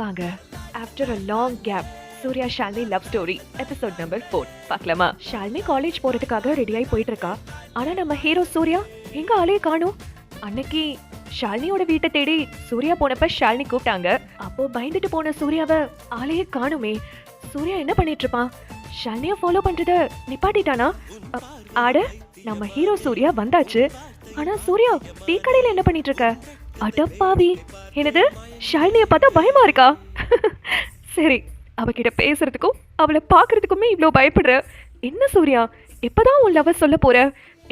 வாங்க. After a long gap Surya Shalini love story episode number 4 பார்க்கலாமா? Shalini college போறதுக்காக ரெடியாகி போயிட்டு இருக்கா. ஆனா நம்ம ஹீரோ சூர்யா எங்க ஆளே காணோம். அன்னைக்கு ஷாலினியோட வீட்டை தேடி சூர்யா போனப்ப ஷாலினி கூப்பிட்டாங்க. அப்போ பயந்துட்டு போன சூர்யாவை ஆளையே காணுமே. சூர்யா என்ன பண்ணிட்டு இருப்பான்? ஷாலினிய ஃபாலோ பண்றத நிப்பாட்டிட்டானா? ஆட நம்ம ஹீரோ சூர்யா வந்தாச்சு. ஆனா சூர்யா டீ கடையில என்ன பண்ணிட்டு இருக்க? அடப்பாவி, என்னது ஷாலினிய பார்த்தா பயமா இருக்கா? சரி, அவகிட்ட பேசுறதுக்கும் அவளை பாக்குறதுக்குமே இவ்வளோ பயப்படுற என்ன சூர்யா? இப்பதான் உன் லவ் சொல்ல போற?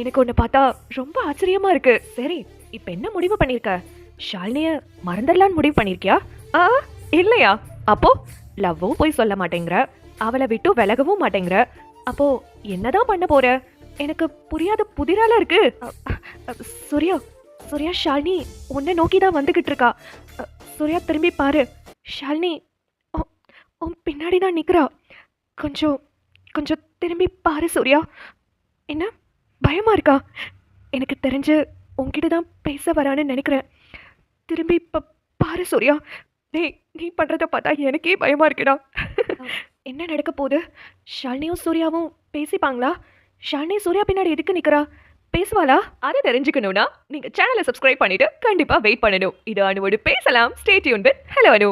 எனக்கு ஒன்னு பார்த்தா ரொம்ப ஆச்சரியமா இருக்கு. சரி, இப்ப என்ன முடிவு பண்ணிருக்க? ஷாலினிய மறந்துடலான்னு முடிவு பண்ணிருக்கியா? இல்லையா? அப்போ லவ்வும் போய் சொல்ல மாட்டேங்கிற, அவளை விட்டு விலகவும் மாட்டேங்கிற. அப்போ என்னதான் பண்ண போற? எனக்கு புரியாத புதிரால இருக்கு. சூர்யா, சூர்யா ஷாலினி உன்னை நோக்கி தான் வந்துகிட்டு இருக்கா. சூர்யா திரும்பி பாரு. ஷாலினி உன் பின்னாடி தான் நிக்கிறா. கொஞ்சம் கொஞ்சம் திரும்பி பாரு சூர்யா. என்ன பயமா இருக்கா? எனக்கு தெரிஞ்சு உன்கிட்ட தான் பேச வரான்னு நினைக்கிறேன். திரும்பி பாரு சூர்யா. நீ பண்றத பார்த்தா எனக்கே பயமா இருக்குடா. என்ன நடக்க போகுது? ஷாலினியும் சூர்யாவும் பேசிப்பாங்களா? ஷாலினி சூர்யா பின்னாடி எதுக்கு நிக்கிறா? பேசுவாளா? அதை தெரிஞ்சுக்கணும்னா நீங்க சேனலை சப்ஸ்கிரைப் பண்ணிட்டு கண்டிப்பா வெயிட் பண்ணணும். இது அனுவோடு பேசலாம். Stay tuned with hello Anu.